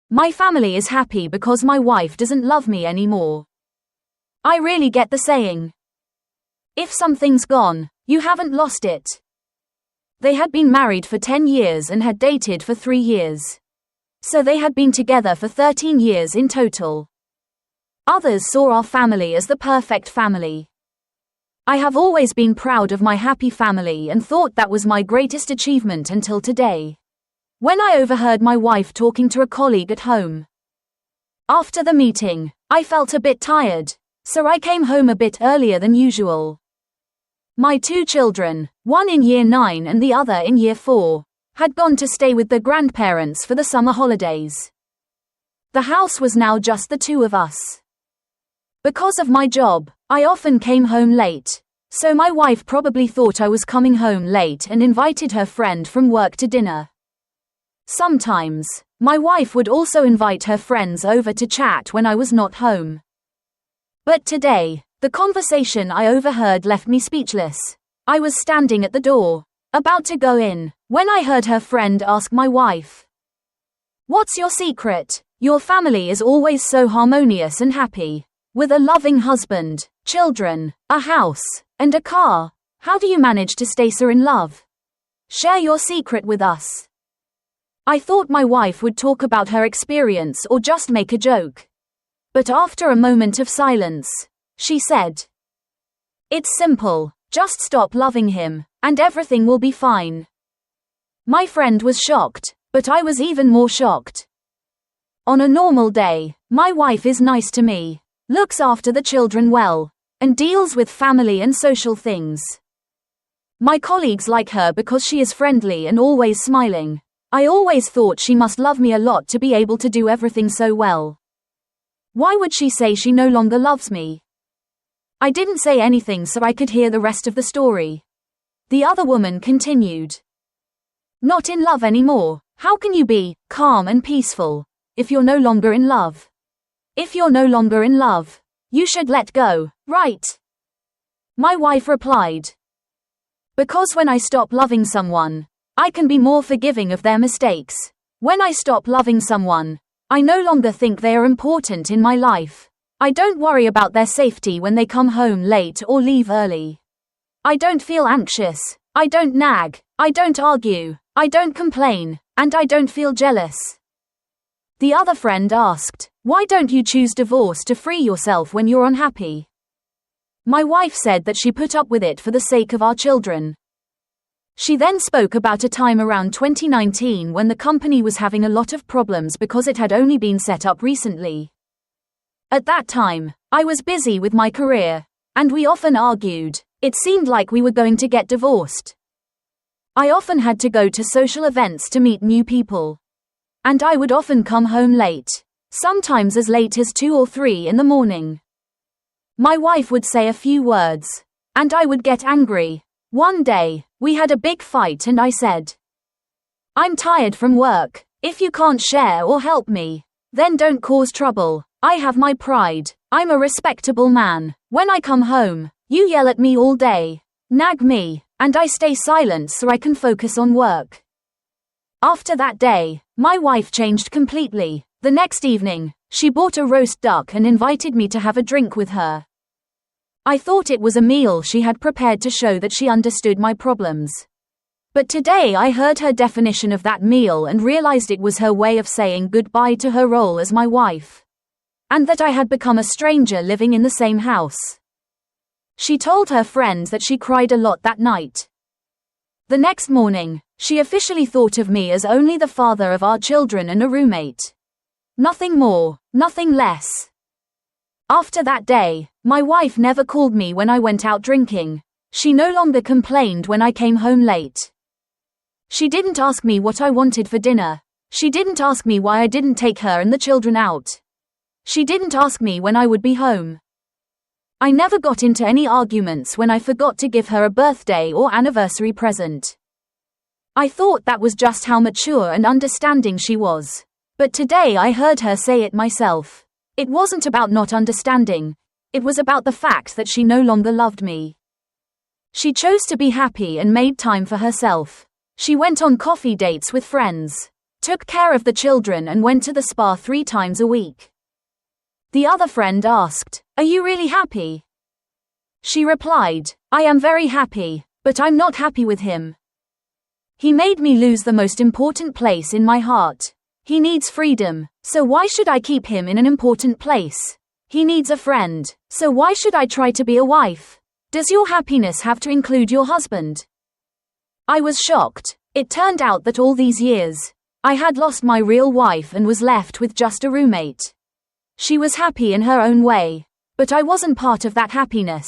My family is happy because my wife doesn't love me anymore. I really get the saying. If something's gone, you haven't lost it. They had been married for 10 years and had dated for 3 years. So they had been together for 13 years in total. Others saw our family as the perfect family. I have always been proud of my happy family and thought that was my greatest achievement until today, when I overheard my wife talking to a colleague at home. After the meeting, I felt a bit tired, so I came home a bit earlier than usual. My 2 children, one in year 9 and the other in year 4, had gone to stay with their grandparents for the summer holidays. The house was now just the 2 of us. Because of my job, I often came home late, so my wife probably thought I was coming home late and invited her friend from work to dinner. Sometimes, my wife would also invite her friends over to chat when I was not home. But today, the conversation I overheard left me speechless. I was standing at the door, about to go in, when I heard her friend ask my wife, "What's your secret? Your family is always so harmonious and happy, with a loving husband, children, a house, and a car. How do you manage to stay so in love? Share your secret with us." I thought my wife would talk about her experience or just make a joke. But after a moment of silence, she said, "It's simple, just stop loving him, and everything will be fine." My friend was shocked, but I was even more shocked. On a normal day, my wife is nice to me, looks after the children well, and deals with family and social things. My colleagues like her because she is friendly and always smiling. I always thought she must love me a lot to be able to do everything so well. Why would she say she no longer loves me? I didn't say anything so I could hear the rest of the story. The other woman continued. "Not in love anymore. How can you be calm and peaceful if you're no longer in love? If you're no longer in love, you should let go, right?" My wife replied, "Because when I stop loving someone, I can be more forgiving of their mistakes. When I stop loving someone, I no longer think they are important in my life. I don't worry about their safety when they come home late or leave early. I don't feel anxious, I don't nag, I don't argue, I don't complain, and I don't feel jealous." The other friend asked, "Why don't you choose divorce to free yourself when you're unhappy?" My wife said that she put up with it for the sake of our children. She then spoke about a time around 2019 when the company was having a lot of problems because it had only been set up recently. At that time, I was busy with my career, and we often argued. It seemed like we were going to get divorced. I often had to go to social events to meet new people. And I would often come home late, sometimes as late as 2 or 3 in the morning. My wife would say a few words, and I would get angry. One day, we had a big fight and I said, "I'm tired from work. If you can't share or help me, then don't cause trouble. I have my pride. I'm a respectable man. When I come home, you yell at me all day, nag me, and I stay silent so I can focus on work." After that day, my wife changed completely. The next evening, she bought a roast duck and invited me to have a drink with her. I thought it was a meal she had prepared to show that she understood my problems. But today I heard her definition of that meal and realized it was her way of saying goodbye to her role as my wife. And that I had become a stranger living in the same house. She told her friends that she cried a lot that night. The next morning, she officially thought of me as only the father of our children and a roommate. Nothing more, nothing less. After that day, my wife never called me when I went out drinking. She no longer complained when I came home late. She didn't ask me what I wanted for dinner. She didn't ask me why I didn't take her and the children out. She didn't ask me when I would be home. I never got into any arguments when I forgot to give her a birthday or anniversary present. I thought that was just how mature and understanding she was. But today I heard her say it myself. It wasn't about not understanding. It was about the fact that she no longer loved me. She chose to be happy and made time for herself. She went on coffee dates with friends, took care of the children and went to the spa 3 times a week. The other friend asked, "Are you really happy?" She replied, "I am very happy, but I'm not happy with him. He made me lose the most important place in my heart. He needs freedom, so why should I keep him in an important place? He needs a friend, so why should I try to be a wife? Does your happiness have to include your husband?" I was shocked. It turned out that all these years, I had lost my real wife and was left with just a roommate. She was happy in her own way, but I wasn't part of that happiness.